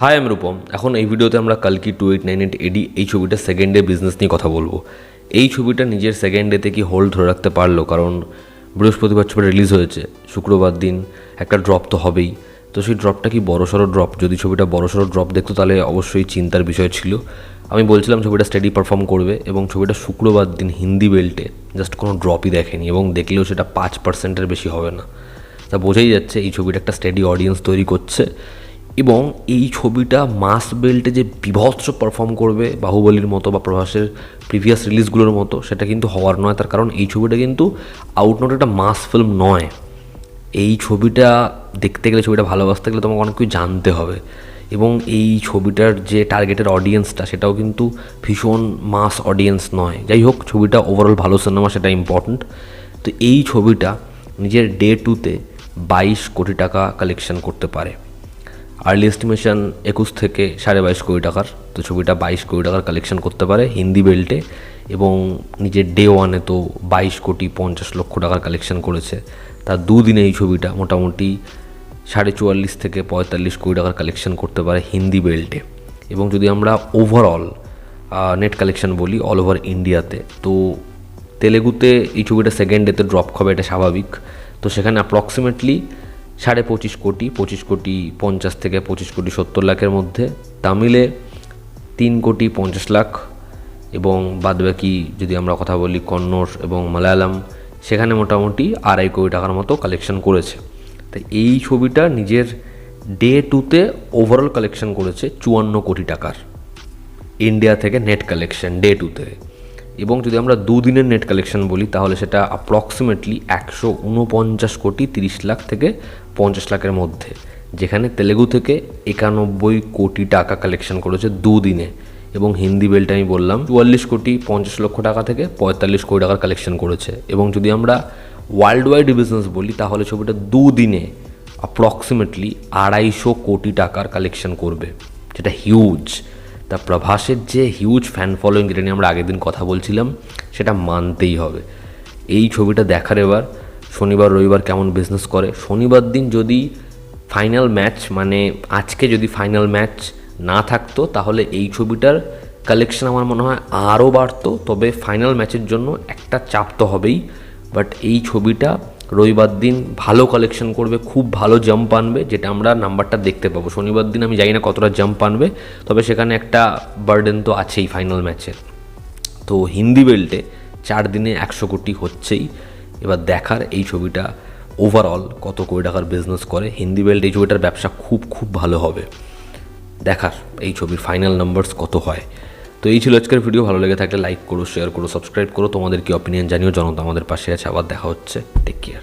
High আমি রূপম। এখন এই ভিডিওতে আমরা কালকি 2898 এডি এই ছবিটা সেকেন্ড ডে বিজনেস নিয়ে কথা বলবো। এই ছবিটা নিজের সেকেন্ড ডেতে কি হোল্ড ধরে রাখতে পারলো, কারণ বৃহস্পতিবার ছবিটা রিলিজ হয়েছে, শুক্রবার দিন একটা ড্রপ তো হবেই। তো সেই ড্রপটা কি বড়সড় ড্রপ? যদি ছবিটা বড়সড় ড্রপ দেখতো তাহলে অবশ্যই চিন্তার বিষয় ছিল। আমি বলছিলাম ছবিটা স্টেডি পারফর্ম করবে, এবং ছবিটা শুক্রবার দিন হিন্দি বেল্টে জাস্ট কোনো ড্রপই দেখেনি, এবং দেখলেও সেটা 5%-এর বেশি হবে না। তা বোঝাই যাচ্ছে এই ছবিটা একটা স্টেডি অডিয়েন্স তৈরি করছে, এবং এই ছবিটা মাস বেল্টে যে বিভৎস পারফর্ম করবে বাহুবলীর মতো বা প্রভাসের প্রিভিয়াস রিলিজগুলোর মতো, সেটা কিন্তু হওয়ার নয়। তার কারণ এই ছবিটা কিন্তু আউটনোট একটা মাস ফিল্ম নয়। এই ছবিটা দেখতে গেলে, ছবিটা ভালোবাসতে গেলে তোমাকে অনেক কিছু জানতে হবে, এবং এই ছবিটার যে টার্গেটের অডিয়েন্সটা সেটাও কিন্তু ভীষণ মাস অডিয়েন্স নয়। যাই হোক, ছবিটা ওভারঅল ভালো সিনেমা, সেটা ইম্পর্ট্যান্ট। তো এই ছবিটা নিজের ডে 2-তে 22 কোটি টাকা কালেকশন করতে পারে। আর্লি এস্টিমেশন 21 থেকে 22.5 কোটি টাকার। তো ছবিটা 22 কোটি টাকার কালেকশন করতে পারে হিন্দি বেল্টে, এবং নিজের ডে 1-এ তো 22.50 কোটি টাকার কালেকশন করেছে। তার দুদিনে এই ছবিটা মোটামুটি 44.5 থেকে 45 কোটি টাকার কালেকশন করতে পারে হিন্দি বেল্টে। এবং যদি আমরা ওভারঅল নেট কালেকশন বলি অল ওভার ইন্ডিয়াতে, তো তেলেগুতে এই ছবিটা সেকেন্ড ডেতে ড্রপ খাবে, এটা স্বাভাবিক। তো সেখানে অ্যাপ্রক্সিমেটলি 25.5 কোটি, 25.50 থেকে 25.70 মধ্যে। তামিলে 3.50 এবং বাদবাকি যদি আমরা কথা বলি কন্নড় এবং মালায়ালাম, সেখানে মোটামুটি 2.5 কোটি টাকার মতো কালেকশন করেছে। তাই এই ছবিটা নিজের ডে 2-তে ওভারঅল কালেকশন করেছে 54 কোটি টাকার ইন্ডিয়া থেকে নেট কালেকশন ডে 2-তে। এবং যদি আমরা দুদিনের নেট কালেকশন বলি তাহলে সেটা অ্যাপ্রক্সিমেটলি 149.30 থেকে 50 মধ্যে, যেখানে তেলেগু থেকে 91 কোটি টাকা কালেকশন করেছে দুদিনে। এবং হিন্দি বেল্ট আমি বললাম 44.50 টাকা থেকে 45 কোটি টাকার কালেকশন করেছে। এবং যদি আমরা ওয়ার্ল্ড ওয়াইড বিজনেস বলি তাহলে ছবিটা দুদিনে অ্যাপ্রক্সিমেটলি 250 কোটি টাকার কালেকশন করবে, যেটা হিউজ। তা প্রভাসের যে হিউজ ফ্যান ফলোয়িং, যেটা নিয়ে আমরা আগের দিন কথা বলছিলাম, সেটা মানতেই হবে। এই ছবিটা দেখার এবার শনিবার রবিবার কেমন বিজনেস করে। শনিবার দিন যদি ফাইনাল ম্যাচ, মানে আজকে যদি ফাইনাল ম্যাচ না থাকতো তাহলে এই ছবিটার কালেকশন আমার মনে হয় আরও বাড়তো। তবে ফাইনাল ম্যাচের জন্য একটা চাপ তো হবেই, বাট এই ছবিটা রবিবার দিন ভালো কালেকশন করবে, খুব ভালো জাম্প আনবে, যেটা আমরা নাম্বারটা দেখতে পাবো। শনিবার দিন আমি জানি না কতটা জাম্প আনবে, তবে সেখানে একটা বার্ডেন তো আছেই ফাইনাল ম্যাচের। তো হিন্দি বেল্টে 4 দিনে 100 কোটি হচ্ছেই। এবার দেখার এই ছবিটা ওভারঅল কত কোটি টাকার বিজনেস করে। হিন্দি বেল্ট এই ছবিটার ব্যবসা খুব খুব ভালো হবে। দেখার এই ছবির ফাইনাল নাম্বারস কত হয়। তো এই ছিল আজকের ভিডিও। ভালো লেগে থাকলে লাইক করো, শেয়ার করো, সাবস্ক্রাইব করো। তোমাদের কি অপিনিয়ন জানিও। জনতা আমাদের পাশে আছে। আবার দেখা হচ্ছে। Take care.